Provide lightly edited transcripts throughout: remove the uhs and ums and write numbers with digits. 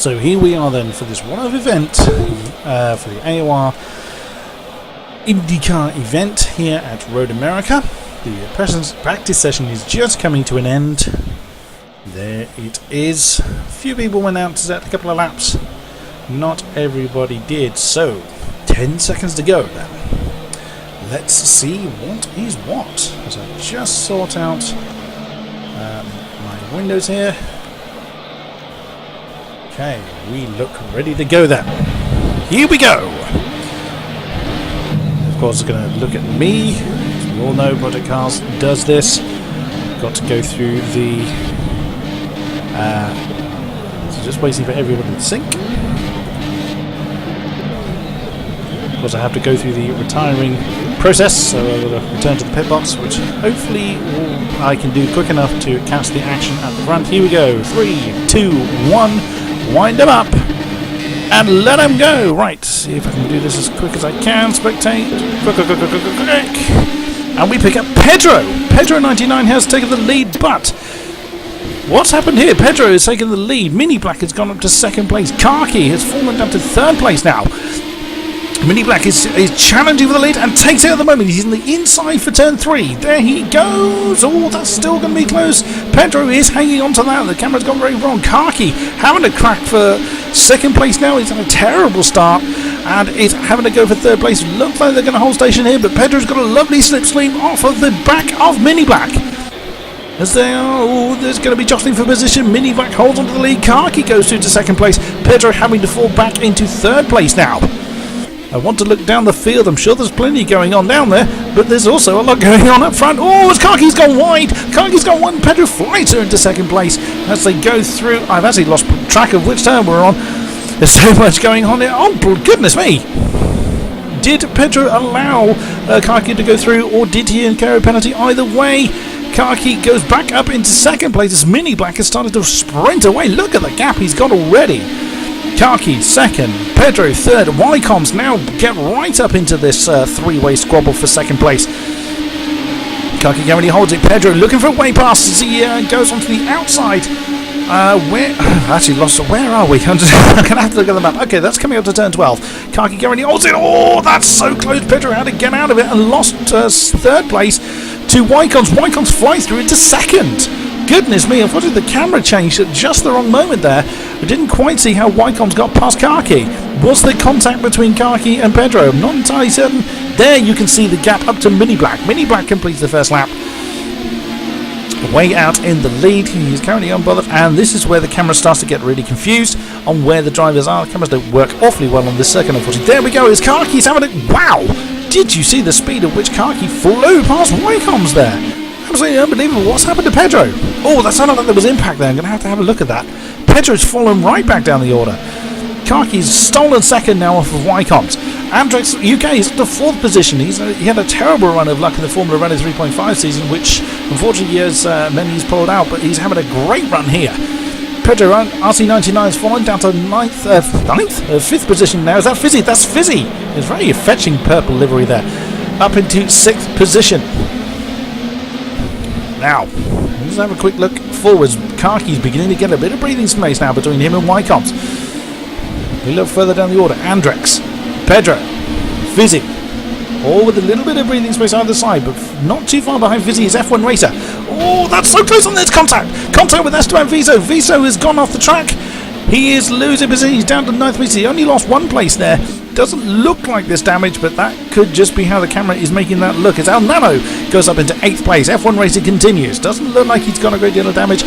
So here we are then for this one-off event for the AOR IndyCar event here at Road America. The practice session is just coming to an end. There it is. A few people went out to set a couple of laps. Not everybody did. So 10 seconds to go then. Let's see what is what. As I just sort out my windows here. Okay, we look ready to go then. Here we go! Of course, it's going to look at me. As we all know, Project Cars does this. Got to go through the... so just waiting for everybody to sync. Of course, I have to go through the retiring process, so I'm going to return to the pit box, which hopefully I can do quick enough to catch the action at the front. Here we go. 3, 2, 1... Wind them up and let them go. Right, see if I can do this as quick as I can. Spectate. Quick. And we pick up Pedro. Pedro 99 has taken the lead, but what's happened here? Pedro has taken the lead. Mini Black has gone up to second place. Khaki has fallen down to third place now. Mini Black is challenging for the lead and takes it at the moment. He's in the inside for turn 3. There he goes. Oh, that's still going to be close. Pedro is hanging on to that. The camera's gone very wrong. Khaki having a crack for second place now. He's had a terrible start and is having to go for third place. Looks like they're going to hold station here, but Pedro's got a lovely slipstream off of the back of Mini Black. As they are, there's going to be jostling for position. Mini Black holds onto the lead. Khaki goes through to second place. Pedro having to fall back into third place now. I want to look down the field. I'm sure there's plenty going on down there, but there's also a lot going on up front. Oh, as Khaki's gone wide. Khaki's gone wide. Pedro flies her into second place as they go through. I've actually lost track of which turn we're on. There's so much going on here. Oh, goodness me. Did Pedro allow Khaki to go through, or did he incur a penalty? Either way, Khaki goes back up into second place as Mini Black has started to sprint away. Look at the gap he's got already. Khaki second, Pedro third, Wycombs now get right up into this three-way squabble for second place. Khaki currently holds it. Pedro looking for a way past as he goes onto the outside. Where I've actually lost it. Where are we? I'm going to have to look at the map. Okay, that's coming up to turn 12. Khaki currently holds it. Oh, that's so close. Pedro had to get out of it and lost third place to Wycombs. Wycombs fly through into second. Goodness me, unfortunately the camera changed at just the wrong moment there. I didn't quite see how Wycombs got past Khaki. Was there contact between Khaki and Pedro? I'm not entirely certain. There you can see the gap up to Mini Black. Mini Black completes the first lap. Way out in the lead. He's currently unbothered, and this is where the camera starts to get really confused on where the drivers are. The cameras don't work awfully well on this circuit, unfortunately. There we go, it's Khaki's having a... Wow! Did you see the speed at which Khaki flew past Wycombs there? Absolutely unbelievable. What's happened to Pedro? Oh, that sounded like there was impact there. I'm going to have a look at that. Pedro's fallen right back down the order. Khaki's stolen second now off of Wycombs. Andrex UK is at the 4th position. He had a terrible run of luck in the Formula Renault 3.5 season, which unfortunately has he's pulled out, but he's having a great run here. Pedro RC99 has fallen down to 5th position now. Is that Fizzy? That's Fizzy. It's very fetching purple livery there. Up into 6th position. Now, let's have a quick look forwards. Khaki's beginning to get a bit of breathing space now between him and Wycombs. We look further down the order. Andrex, Pedro, Fizzy, all with a little bit of breathing space either side, but not too far behind Fizzy is F1 Racer. Oh, that's so close on this contact. Contact with Esteban Viso. Viso has gone off the track. He is losing position. He's down to 9th place. He only lost 1 place there. Doesn't look like this damage, but that could just be how the camera is making that look. As El Nano goes up into 8th place. F1 Racing continues. Doesn't look like he's got a great deal of damage.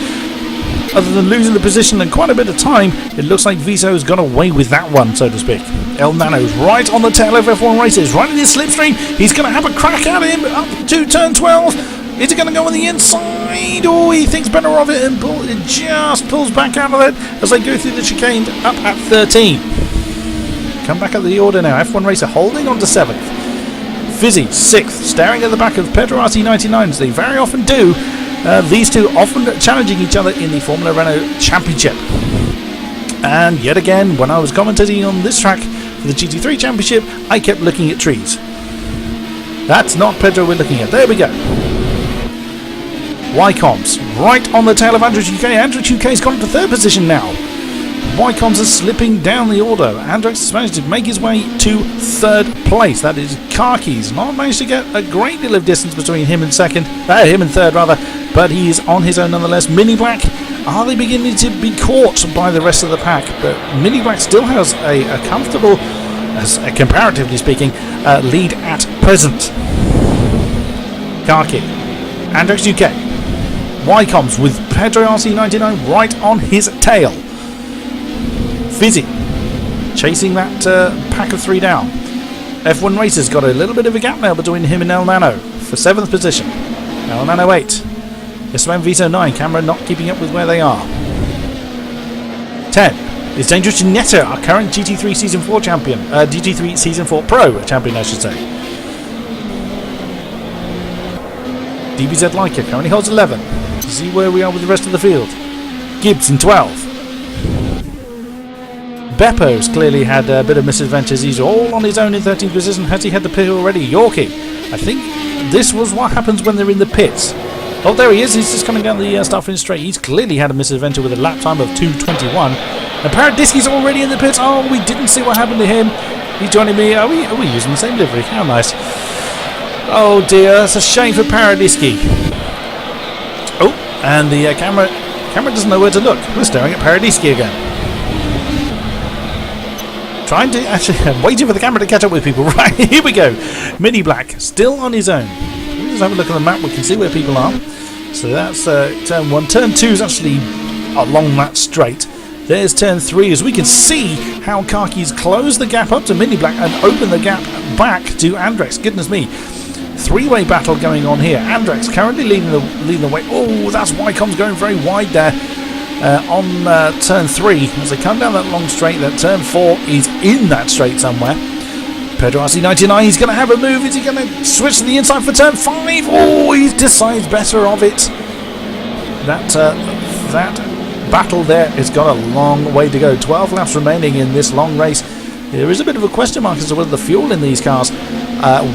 Other than losing the position and quite a bit of time, it looks like Viso has got away with that one, so to speak. El Nano's right on the tail of F1 Racers, right in his slipstream. He's going to have a crack at him up to turn 12. Is it going to go on the inside? Oh, he thinks better of it and it just pulls back out of it as they go through the chicane up at 13. Come back at the order now. F1 Racer holding on to 7th. Fizzy 6th, staring at the back of Pedro RC99 as they very often do. These two often challenging each other in the Formula Renault Championship. And yet again, when I was commentating on this track for the GT3 Championship, I kept looking at trees. That's not Pedro we're looking at. There we go. Wycombs right on the tail of Andrex UK. Andrex UK's gone to 3rd position now. Wycombs is slipping down the order. Andrex has managed to make his way to third place. That is Karki's not managed to get a great deal of distance between him and third rather, but he is on his own nonetheless. Mini Black, are they beginning to be caught by the rest of the pack? But Mini Black still has a comfortable, comparatively speaking, lead at present. Karki, Andrex UK, Wycombs with Pedro RC99 right on his tail. Fizzy chasing that pack of 3 down. F1 Racer's got a little bit of a gap now between him and El Nano for 7th position. El Nano 8. Yasman Vito 9. Camera not keeping up with where they are. 10 is Dangerous Janetta, our current GT3 Season 4 champion. GT3 Season 4 Pro champion, I should say. DBZ Leica currently holds 11. To see where we are with the rest of the field. Gibbs in 12. Beppo's clearly had a bit of misadventures. He's all on his own in 13th position. Has he had the pit already? Yorkie. I think this was what happens when they're in the pits. Oh, there he is. He's just coming down the start finish straight. He's clearly had a misadventure with a lap time of 2:21. And Paradisky's already in the pits. Oh, we didn't see what happened to him. He's joining me. Are we using the same livery? How nice. Oh dear, that's a shame for Paradisky. Oh, and the camera doesn't know where to look. We're staring at Paradisky again. Trying to actually, I'm waiting for the camera to catch up with people. Right, here we go. Mini Black still on his own. Let's just have a look at the map. We can see where people are. So that's turn 1. Turn 2 is actually along that straight. There's turn 3 as we can see how Karki's closed the gap up to Mini Black and opened the gap back to Andrex. Goodness me. 3-way battle going on here. Andrex currently leading the way. Oh, that's Wycombs going very wide there. On turn 3 as they come down that long straight. That turn 4 is in that straight somewhere. Pedro RC99, he's going to have a move. Is he going to switch to the inside for turn 5? Oh, he decides better of it. That battle there has got a long way to go. 12 laps remaining in this long race. There is a bit of a question mark as to whether the fuel in these cars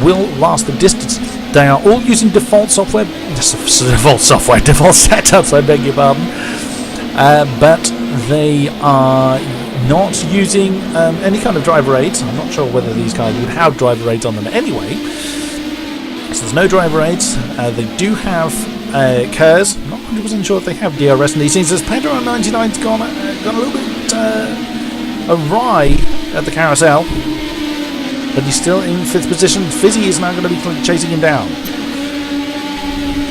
will last the distance. They are all using default software. Default setups, I beg your pardon. But they are not using any kind of driver aids. I'm not sure whether these cars would have driver aids on them anyway. So there's no driver aids. They do have KERS. I'm not 100% sure if they have DRS in these things. As Pedro 99's gone a little bit awry at the carousel. But he's still in 5th position. Fizzy is now going to be chasing him down.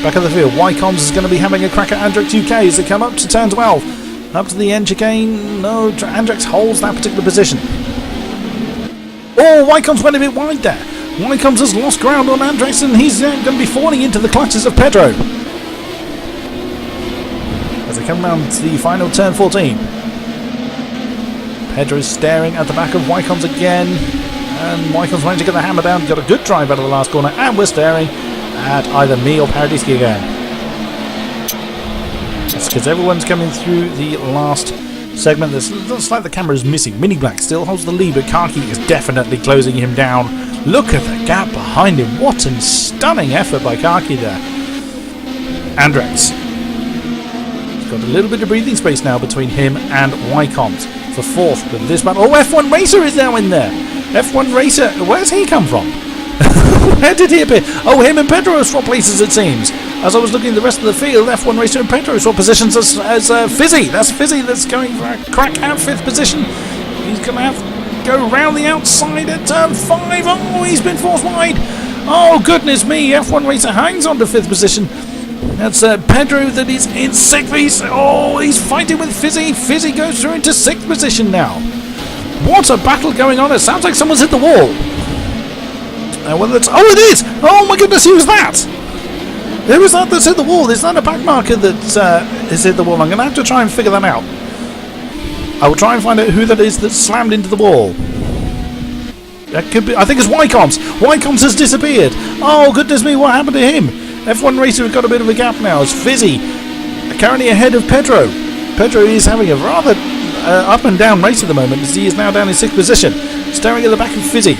Back of the field, Wycombs is going to be having a crack at Andrex UK as they come up to turn 12. Up to the end chicane. No, Andrex holds that particular position. Oh, Wycombs went a bit wide there. Wycombs has lost ground on Andrex and he's going to be falling into the clutches of Pedro. As they come round to the final turn 14. Pedro is staring at the back of Wycombs again. And Wycombs managed to get the hammer down. Got a good drive out of the last corner. And we're staring at either me or Paradisky again. That's because everyone's coming through the last segment. It looks like the camera is missing. Mini Black still holds the lead, but Karki is definitely closing him down. Look at the gap behind him. What a stunning effort by Karki there. Andrex. He's got a little bit of breathing space now between him and Wycombs for 4th. But this battle. Oh, F1 Racer is now in there. F1 Racer. Where's he come from? Where did he appear? Oh, him and Pedro swap places, it seems. As I was looking at the rest of the field, F1 Racer and Pedro swap positions as Fizzy. That's Fizzy that's going for a crack at 5th position. He's going to have to go round the outside at turn 5. Oh, he's been forced wide. Oh, goodness me. F1 Racer hangs on to 5th position. That's Pedro that is in 6th. He's fighting with Fizzy. Fizzy goes through into 6th position now. What a battle going on. It sounds like someone's hit the wall. Whether it's... Oh, it is! Oh, my goodness, who's that? Who is that that's hit the wall? Is that a back marker that has hit the wall? I'm going to have to try and figure that out. I will try and find out who that is that slammed into the wall. That could be... I think it's Wycombs. Wycombs has disappeared. Oh, goodness me, what happened to him? F1 Racer has got a bit of a gap now. It's Fizzy currently ahead of Pedro. Pedro is having a rather up and down race at the moment as he is now down in 6th position. Staring at the back of Fizzy.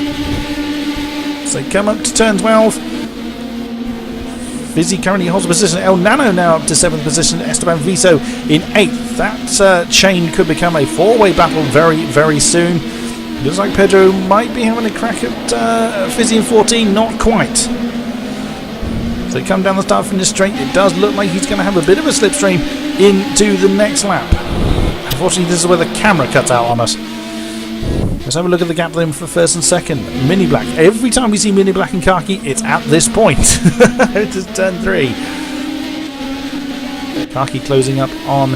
So come up to turn 12. Fizzy currently holds a position. El Nano now up to 7th position. Esteban Viso in 8th. That chain could become a 4-way battle very, very soon. Looks like Pedro might be having a crack at Fizzy in 14. Not quite. So they come down the start finish straight. It does look like he's going to have a bit of a slipstream into the next lap. Unfortunately, this is where the camera cuts out on us. Let's have a look at the gap then for first and second. Mini Black. Every time we see Mini Black and Khaki, it's at this point. It is turn 3. Khaki closing up on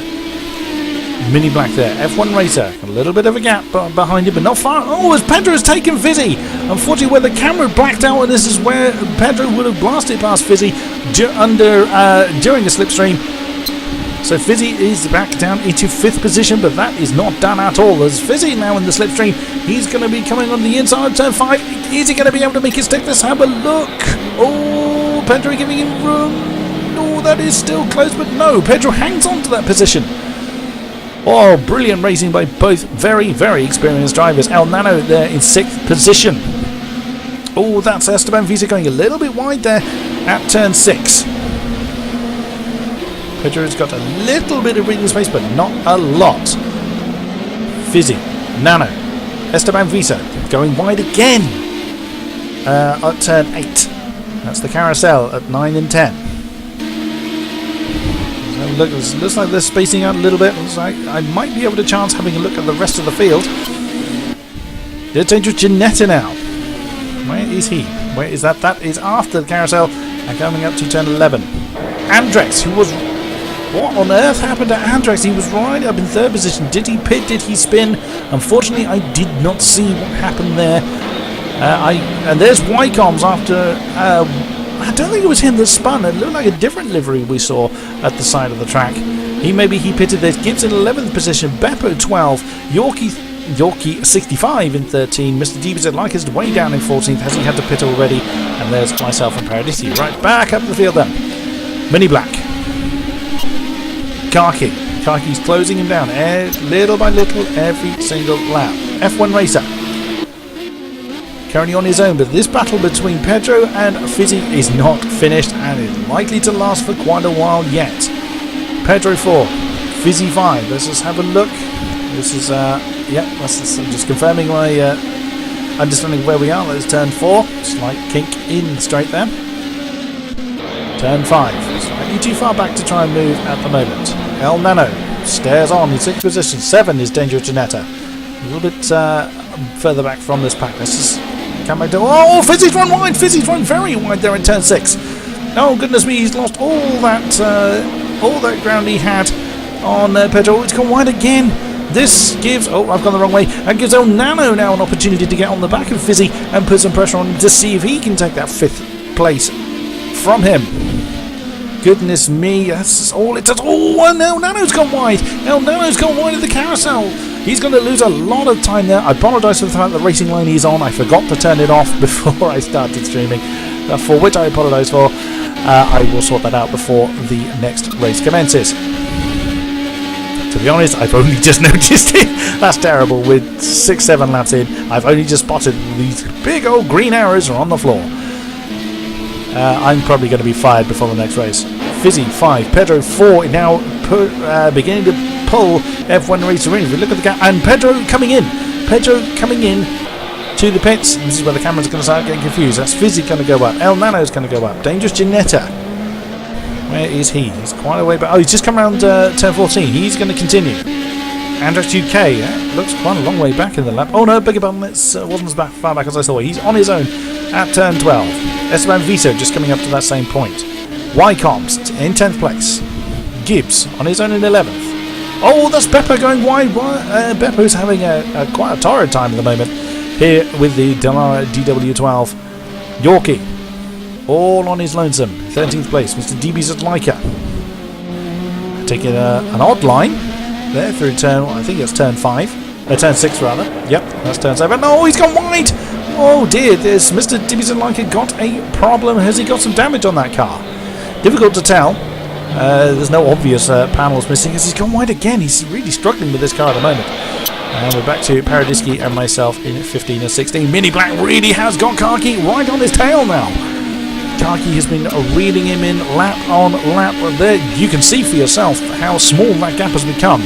Mini Black there. F1 Racer. A little bit of a gap behind him, but not far. Oh, as Pedro has taken Fizzy. Unfortunately, where the camera blacked out, and this is where Pedro would have blasted past Fizzy during a slipstream. So Fizzy is back down into 5th position, but that is not done at all. As Fizzy now in the slipstream, he's going to be coming on the inside of turn 5. Is he going to be able to make it stick? Let's have a look. Oh, Pedro giving him room. Oh, that is still close, but no, Pedro hangs on to that position. Oh, brilliant racing by both very, very experienced drivers. El Nano there in 6th position. Oh, that's Esteban Visa going a little bit wide there at turn 6. Pedro's got a little bit of breathing space, but not a lot. Fizzy, Nano, Esteban Visa going wide again at turn 8. That's the carousel at 9 and 10. Look, it looks like they're spacing out a little bit. Looks like I might be able to chance having a look at the rest of the field. There's Dangerous Janetta now. Where is he? Where is that? That is after the carousel and coming up to turn 11. Andrex, who was... What on earth happened to Andrex? He was right up in 3rd position. Did he pit? Did he spin? Unfortunately, I did not see what happened there. And there's Wycombs after... I don't think it was him that spun. It looked like a different livery we saw at the side of the track. Maybe he pitted this. Gibson 11th position, Beppo 12, Yorkie 65 in 13. Mr. DBZ like is way down in 14th. Has he had to pit already? And there's myself and Paradisi right back up the field then. Mini Black, Kaki's closing him down little by little every single lap. F1 Racer currently on his own, but this battle between Pedro and Fizzy is not finished and is likely to last for quite a while yet. Pedro 4, Fizzy 5. Let's just have a look. This is I'm just confirming my understanding where we are. Let's turn 4. Slight kink in straight there. Turn 5. Slightly too far back to try and move at the moment. El Nano stares on in 6th position. 7 is Dangerous Janetta. A little bit further back from this pack. Let's just come back to... Oh, Fizzy's run wide! Fizzy's run very wide there in turn 6. Oh, goodness me, he's lost all that ground he had on Pedro. It's gone wide again. This gives... Oh, I've gone the wrong way. That gives El Nano now an opportunity to get on the back of Fizzy and put some pressure on him to see if he can take that 5th place from him. Goodness me, that's all it does. Oh, and El Nano's gone wide. El Nano's gone wide of the carousel. He's going to lose a lot of time there. I apologise for the fact that the racing line he's on. I forgot to turn it off before I started streaming, for which I apologise for. I will sort that out before the next race commences. To be honest, I've only just noticed it. That's terrible. With 6-7 laps in, I've only just spotted these big old green arrows are on the floor. I'm probably going to be fired before the next race. Fizzy 5, Pedro 4, now beginning to pull F1 Racer in. If you look at the gap, and Pedro coming in to the pits. This is where the camera's going to start getting confused. That's Fizzy going to go up. El Nano's going to go up. Dangerous Janetta. Where is he? He's quite a way back. Oh, he's just come around turn 14. He's going to continue. Andrex UK looks quite a long way back in the lap. Oh no, beg your pardon, it wasn't as far back as I thought. He's on his own at turn 12. Esteban Viso just coming up to that same point. Wycombs in 10th place. Gibbs on his own in 11th. Oh, that's Beppo going wide. Beppo's having quite a torrid time at the moment here with the Delara DW12. Yorkie all on his lonesome. 13th place. Mr. DB's at Leica. Taking an odd line there through turn, I think it's turn 5. Turn 6 rather. Yep, that's turn 7. Oh, he's gone wide! Oh dear, there's Mr. Dibby's and Leica got a problem. Has he got some damage on that car? Difficult to tell. There's no obvious panels missing as he's gone wide again. He's really struggling with this car at the moment. And we're back to Paradiski and myself in 15 and 16. Mini Black really has got Khaki right on his tail now. Kaki has been reeling him in lap on lap. There, you can see for yourself how small that gap has become.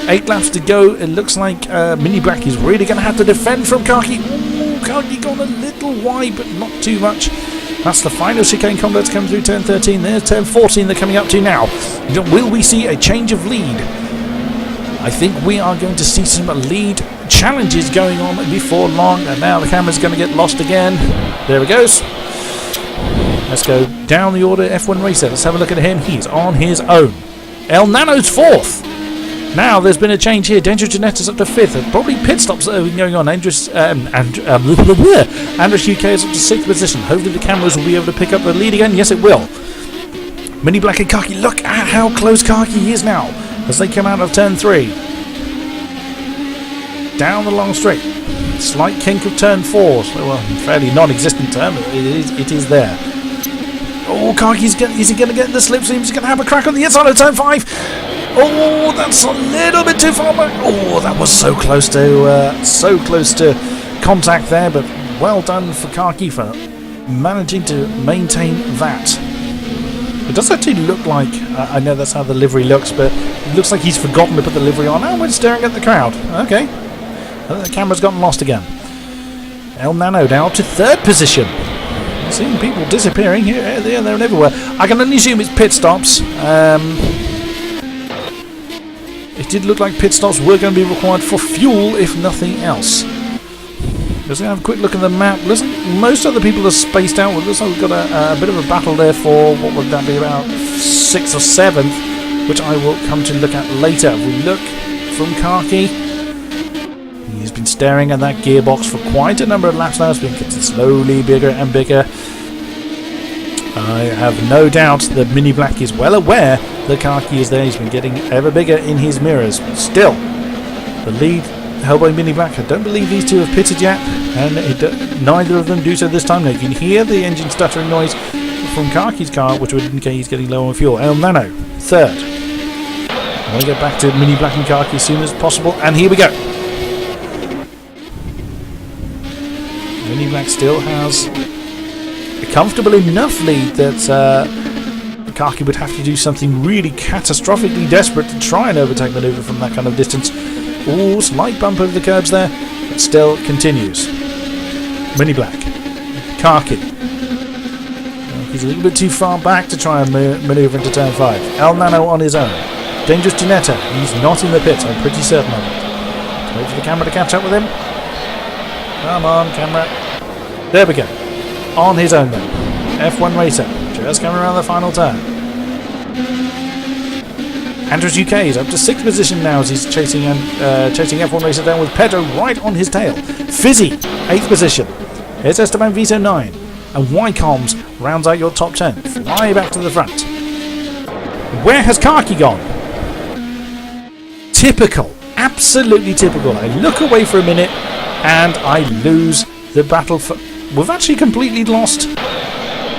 8 laps to go. It looks like Mini Black is really going to have to defend from Kaki. Ooh, Kaki gone a little wide, but not too much. That's the final chicane combo that's coming through turn 13. There's turn 14 they're coming up to now. Will we see a change of lead? I think we are going to see some lead challenges going on before long. And now the camera's going to get lost again. There it goes. Let's go down the order. F1 Racer. Let's have a look at him. He's on his own. El Nano's 4th. Now there's been a change here. Dangerous Janetta's up to 5th. Probably pit stops that have been going on. Andrus UK is up to 6th position. Hopefully the cameras will be able to pick up the lead again. Yes, it will. Mini Black and Kaki. Look at how close Kaki is now as they come out of turn 3. Down the long straight. Slight kink of turn 4. So, well, fairly non-existent term. It is there. Oh, Kaki's is he going to get the slipstream? He's going to have a crack on the inside of turn 5. Oh, that's a little bit too far back. Oh, that was so close to contact there, but well done for Kaki for managing to maintain that. It does actually look like, I know that's how the livery looks, but it looks like he's forgotten to put the livery on. Oh, we're staring at the crowd. Okay. The camera's gotten lost again. El Nano now up to 3rd position. Seeing people disappearing here, there, and everywhere. I can only assume it's pit stops. It did look like pit stops were going to be required for fuel, if nothing else. Let's have a quick look at the map. Listen, most other people are spaced out. Well, looks like we've got a bit of a battle there for, what would that be, about 6th or 7th, which I will come to look at later. If we look from Kaki, he's been staring at that gearbox for quite a number of laps now. It's been getting slowly bigger and bigger. I have no doubt that Mini Black is well aware that Kaki is there. He's been getting ever bigger in his mirrors. But still, the lead held by Mini Black. I don't believe these two have pitted yet, and neither of them do so this time. Now you can hear the engine stuttering noise from Kaki's car, which would indicate he's getting low on fuel. El Nano, 3rd. I want to get back to Mini Black and Kaki as soon as possible, and here we go. Mini Black still has a comfortable enough lead that Kaki would have to do something really catastrophically desperate to try and overtake manoeuvre from that kind of distance. Ooh, slight bump over the curbs there, but still continues. Mini Black, Kaki. He's a little bit too far back to try and manoeuvre into turn 5. El Nano on his own. Dangerous Janetta, he's not in the pit, I'm pretty certain of it. Let's wait for the camera to catch up with him. Come on, camera. There we go. On his own then. F1 Racer. Just coming around the final turn. Andrus UK is up to 6th position now as he's chasing F1 Racer down with Pedro right on his tail. Fizzy, 8th position. Here's Esteban Vito 9. And Ycoms rounds out your top 10. Fly back to the front. Where has Kaki gone? Typical. Absolutely typical. I look away for a minute and I lose the battle for... We've actually completely lost.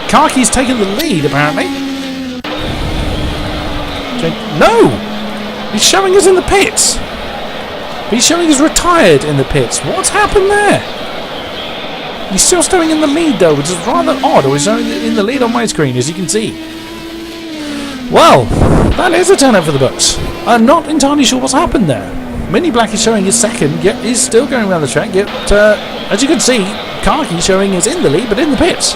Kaki's taken the lead, apparently. No! He's showing us in the pits. He's showing us retired in the pits. What's happened there? He's still staying in the lead, though, which is rather odd. Or he's in the lead on my screen, as you can see. Well, that is a turnout for the books. I'm not entirely sure what's happened there. Mini Black is showing his 2nd, yet he's still going around the track. Yet, as you can see, Kaki showing is in the lead, but in the pits.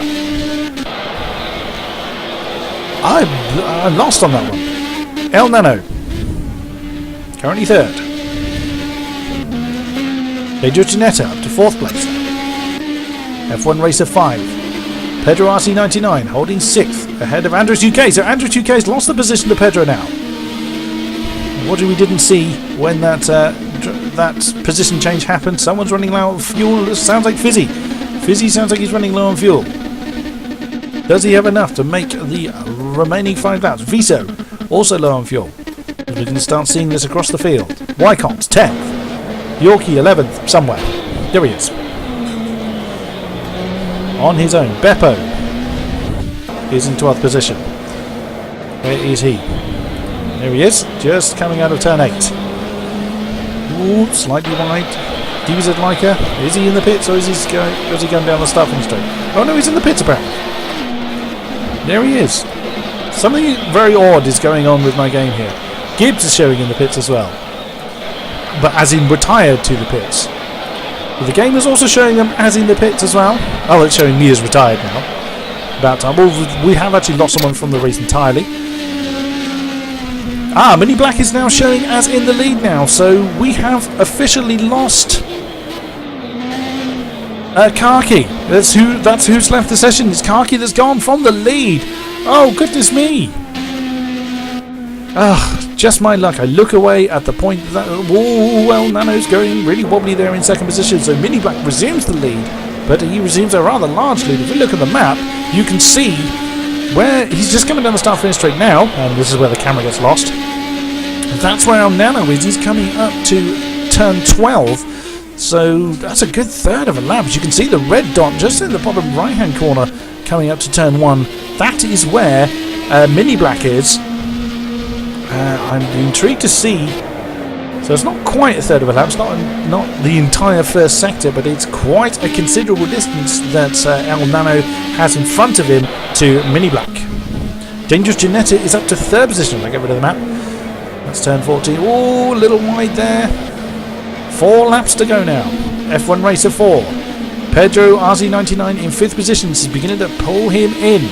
I'm lost on that one. El Nano, currently 3rd. Dangerous Janetta up to 4th place. F1 Racer 5. Pedro RC99 holding 6th ahead of Andrus UK. So Andrus UK has lost the position to Pedro now. What we didn't see when that position change happened. Someone's running low on fuel. It sounds like Fizzy. Fizzy sounds like he's running low on fuel. Does he have enough to make the remaining 5 laps? Viso, also low on fuel. We can start seeing this across the field. Wycoms, 10th. Yorkie, 11th, somewhere. There he is. On his own. Beppo is in 12th position. Where is he? There he is, just coming out of turn 8. Ooh, slightly wide. DZ Leica, is he in the pits or is he going down the starting straight? Oh no, he's in the pits apparently. There he is. Something very odd is going on with my game here. Gibbs is showing in the pits as well, but as in retired to the pits. But the game is also showing them as in the pits as well. Oh, it's showing me as retired now. About time. Well, we have actually lost someone from the race entirely. Mini Black is now showing as in the lead now, so we have officially lost Khaki. That's who's left the session. It's Khaki that's gone from the lead. Oh, goodness me. Just my luck. I look away at the point that... well, Nano's going really wobbly there in second position, so Mini Black resumes the lead, but he resumes a rather large lead. If we look at the map, you can see where he's just coming down the start-finish straight now, and this is where the camera gets lost. That's where our Nano is. He's coming up to turn 12, so that's a good third of a lap. As you can see the red dot just in the bottom right-hand corner coming up to turn 1. That is where Mini Black is. I'm intrigued to see. So it's not quite a third of a lap. It's not the entire first sector, but it's quite a considerable distance that El Nano has in front of him to Mini Black. Dangerous Janetta is up to third position. I'll get rid of the map. That's turn 14. Oh, a little wide there. 4 laps to go now. F1 Racer 4. Pedro RZ99 in 5th position. This is beginning to pull him in.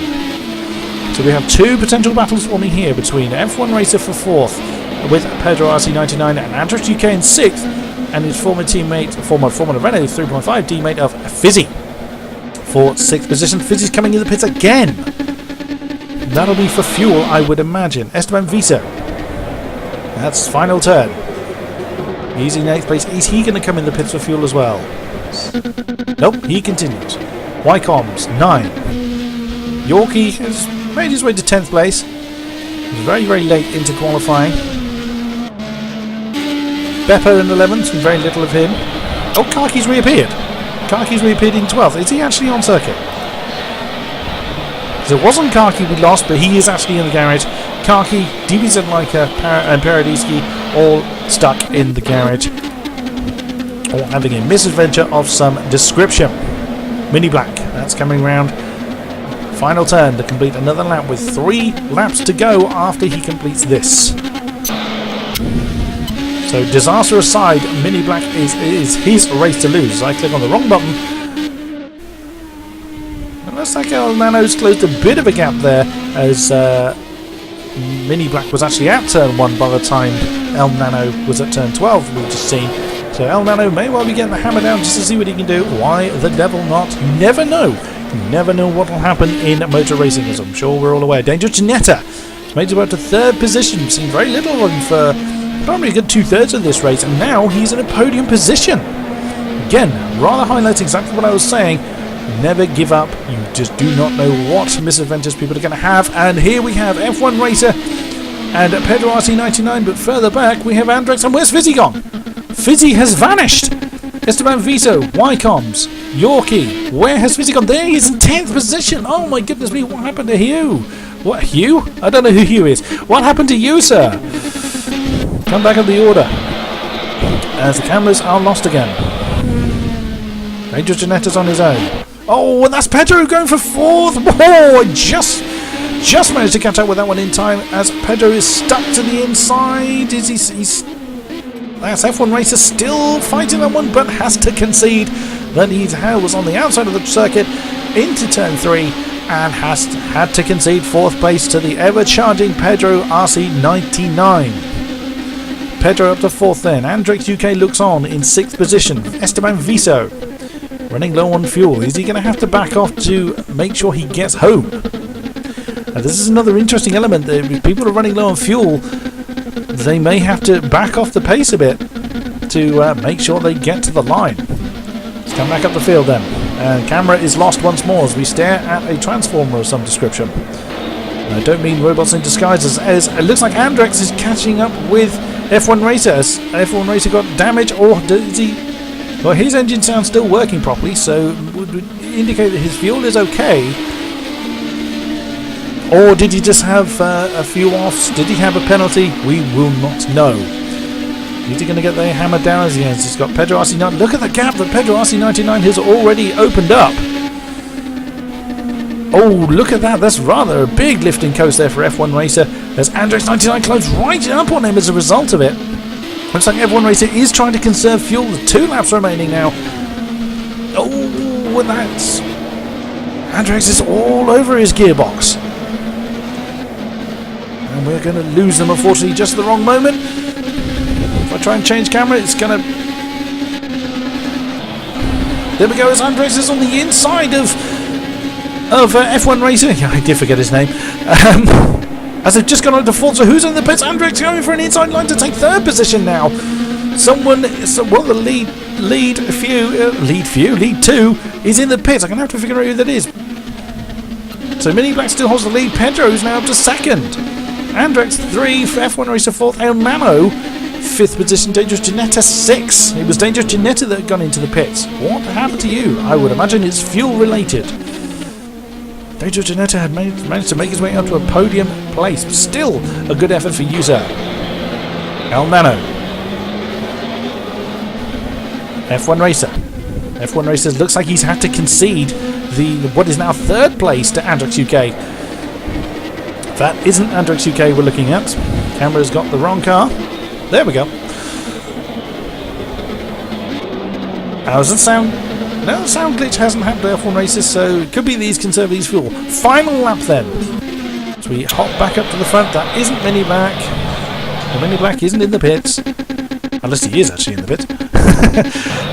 So we have 2 potential battles forming here between F1 Racer for 4th with Pedro RC99 and Andrex UK in 6th, and his former teammate, former Renault 3.5 teammate of Fizzy for 6th position. Fizzy's coming in the pits again. That'll be for fuel, I would imagine. Esteban Viso. That's final turn. He's in 8th place. Is he going to come in the pits for fuel as well? Nope, he continues. Wycombs, 9. Yorkie has made his way to 10th place. He's very, very late into qualifying. Beppo in 11th, and very little of him. Oh, Kaki's reappeared. Kaki's reappeared in 12th. Is he actually on circuit? So it wasn't Kaki we lost, but he is actually in the garage. Kaki, DBZ Leica, and Paradiski all stuck in the garage, or having a misadventure of some description. Mini Black, that's coming round. Final turn to complete another lap with 3 laps to go after he completes this. So disaster aside, Mini Black is his race to lose. I click on the wrong button. It looks like El Nano's closed a bit of a gap there, as Mini Black was actually at turn 1 by the time El Nano was at turn 12, we've just seen. So El Nano may well be getting the hammer down just to see what he can do. Why the devil not? You never know. You never know what will happen in motor racing, as I'm sure we're all aware. Dangerous Janetta made his way to 3rd position. Seen very little of him for probably a good 2/3 of this race, and now he's in a podium position. Again, rather highlights exactly what I was saying. Never give up. You just do not know what misadventures people are going to have. And here we have F1 Racer and Pedro RC99, but further back we have Andrex. And where's Fizzy gone? Fizzy has vanished. Esteban Viso, Wycombs, Yorkie. Where has Fizzy gone? There he is in 10th position. Oh my goodness me, what happened to Hugh? What, Hugh? I don't know who Hugh is. What happened to you, sir? Come back in the order, as the cameras are lost again. Dangerous Janetta's on his own. Oh, and that's Pedro going for 4th. Whoa, just managed to catch up with that one in time, as Pedro is stuck to the inside. That's F1 Racer still fighting that one, but has to concede that he was on the outside of the circuit into turn 3 and has had to concede 4th place to the ever-charging Pedro RC99. Pedro up to 4th then. Andrex UK looks on in 6th position. Esteban Viso running low on fuel. Is he going to have to back off to make sure he gets home? Now, this is another interesting element. If people are running low on fuel, they may have to back off the pace a bit to make sure they get to the line. Let's come back up the field then. Camera is lost once more as we stare at a transformer of some description. I don't mean robots in disguise, as it looks like Andrex is catching up with F1 Racer. Has F1 Racer got damage, or does he... Well, his engine sounds still working properly, so would indicate that his fuel is okay. Or did he just have a few offs? Did he have a penalty? We will not know. Is he going to get the hammer down as he has? He's got Pedro RC99. Look at the gap that Pedro RC99 has already opened up. Oh, look at that. That's rather a big lifting coast there for F1 Racer. As Andrex99 closed right up on him as a result of it. Looks like F1 Racer is trying to conserve fuel. With 2 laps remaining now. Oh, and that's... Andrex is all over his gearbox. And we're going to lose them, unfortunately, just at the wrong moment. If I try and change camera, it's going to... There we go, as Andrex is on the inside of F1 Racer. Yeah, I did forget his name. As they've just gone on to fourth, so who's in the pits? Andrex going for an inside line to take 3rd position now. The lead 2 is in the pits. I'm going to have to figure out who that is. So Mini Black still holds the lead. Pedro's now up to 2nd. Andrex 3, F1 Racer 4th. El Nano 5th position. Dangerous Ginetta 6th. It was Dangerous Ginetta that had gone into the pits. What happened to you? I would imagine it's fuel related. Dangerous Ginetta had managed to make his way up to a podium place. Still a good effort for user. El Nano. F1 Racer. F1 Racer looks like he's had to concede what is now 3rd place to Andrex UK. That isn't Andrex UK we're looking at. Camera's got the wrong car. There we go. How does it sound? No, the sound glitch hasn't happened to F1 Races, so it could be these conservatives fuel. Final lap then. So we hop back up to the front. That isn't Mini Black. The Mini Black isn't in the pits. Unless he is actually in the pits.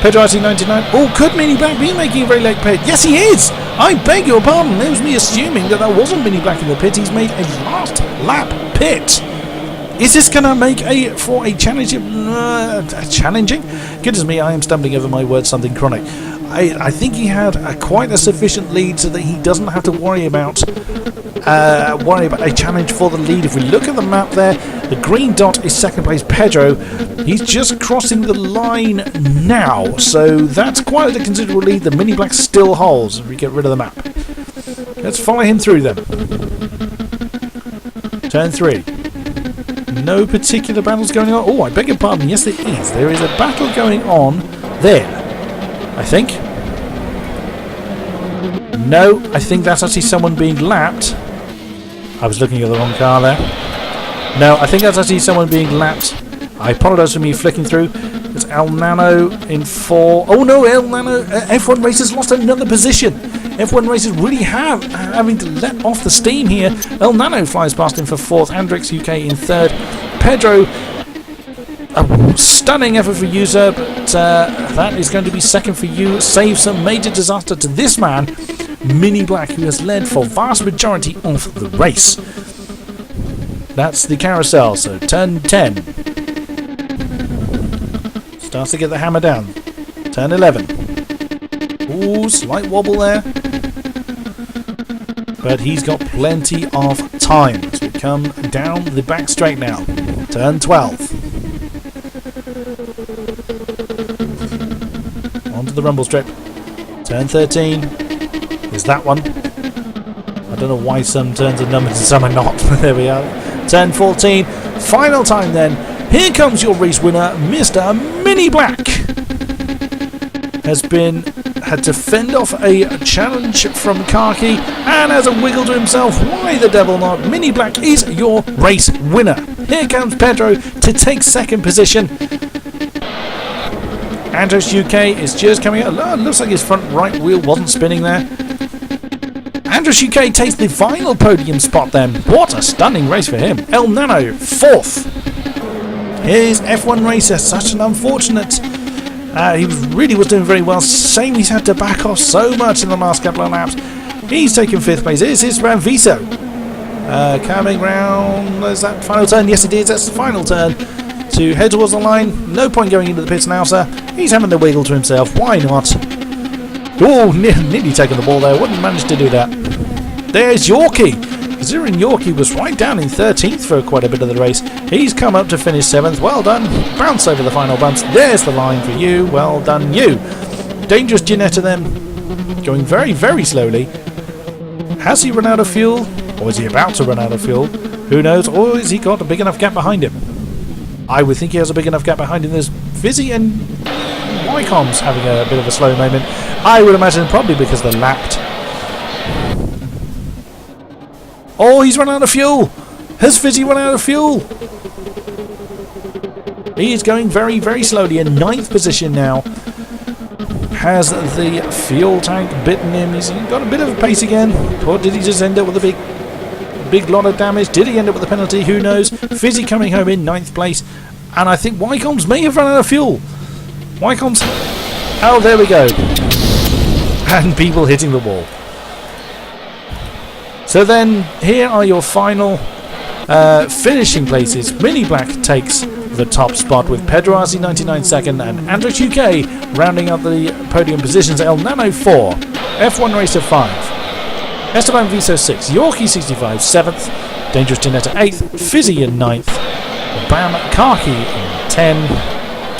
Pedro RC99. Oh, could Mini Black be making a very late pit? Yes, he is! I beg your pardon. It was me assuming that wasn't Mini Black in the pit. He's made a last lap pit. Is this going to make for a challenging? Goodness me, I am stumbling over my words. Something chronic. I think he had quite a sufficient lead so that he doesn't have to worry about a challenge for the lead. If we look at the map there, the green dot is 2nd place Pedro. He's just crossing the line now, so that's quite a considerable lead. The Mini Black still holds if we get rid of the map. Let's follow him through them. Turn 3. No particular battles going on. Oh, I beg your pardon. Yes, there is. There is a battle going on there, I think. No, I think that's actually someone being lapped. I was looking at the wrong car there. No, I think that's actually someone being lapped. I apologise for me flicking through. It's El Nano in 4. Oh no, El Nano. F1 Racers lost another position. F1 Racers really having to let off the steam here. El Nano flies past him for 4th. Andrex UK in 3rd. Pedro, a stunning effort for user, but that is going to be 2nd for you. Save some major disaster to this man, Mini Black, who has led for vast majority of the race. That's the carousel, so turn 10. Starts to get the hammer down. Turn 11. Ooh, slight wobble there. But he's got plenty of time as we come down the back straight now. Turn 12. Onto the rumble strip. Turn 13. There's that one. I don't know why some turns are numbered and some are not. There we are. Turn 14. Final time then. Here comes your race winner, Mr. Mini Black. Had to fend off a challenge from Khaki and has a wiggle to himself. Why the devil not? Mini Black is your race winner. Here comes Pedro to take 2nd position. Andrex UK is just coming out. Looks like his front right wheel wasn't spinning there. Andrex UK takes the final podium spot then. What a stunning race for him. El Nano 4th. Here's F1 Racer. Such an unfortunate... he really was doing very well. Shame he's had to back off so much in the last couple of laps. He's taken 5th place. Here's his Ranviso. Coming round. Is that final turn? Yes, it is. That's the final turn to head towards the line. No point going into the pits now, sir. He's having the wiggle to himself. Why not? Oh, nearly taken the ball there. Wouldn't manage to do that. There's Yorkie. Considering Yorkie was right down in 13th for quite a bit of the race. He's come up to finish 7th. Well done. Bounce over the final bumps. There's the line for you. Well done, you. Dangerous Ginetta then. Going very, very slowly. Has he run out of fuel? Or is he about to run out of fuel? Who knows? Or has he got a big enough gap behind him? I would think he has a big enough gap behind him. There's Vizzy and Wycom's having a bit of a slow moment. I would imagine probably because they're lapped. Oh, he's run out of fuel. Has Fizzy run out of fuel? He is going very, very slowly in 9th position now. Has the fuel tank bitten him? He's got a bit of a pace again. Or did he just end up with a big lot of damage? Did he end up with a penalty? Who knows? Fizzy coming home in 9th place. And I think Wycombs may have run out of fuel. Wycombs... Oh, there we go. And people hitting the wall. So then, here are your final finishing places. Mini Black takes the top spot with Pedroasi 99 second and Andrex UK rounding out the podium positions. El Nano 4, F1 Racer 5, Esteban Viso 6, Yorkie 65 7th, Dangerous Janetta 8th, Fizzy in 9th, Bam Karki in 10,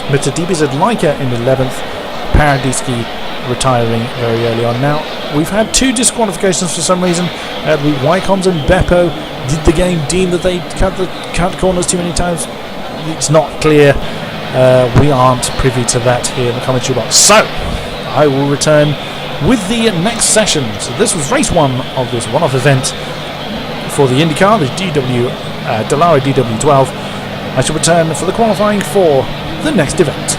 Mr. DBZ Leica in 11th, Paradiski retiring very early on. Now, we've had 2 disqualifications for some reason. Wycombs and Beppo. Did the game deem that they cut corners too many times? It's not clear. We aren't privy to that here in the commentary box. So, I will return with the next session. So this was race 1 of this one-off event for the IndyCar, the Dallara DW12. I shall return for the qualifying for the next event.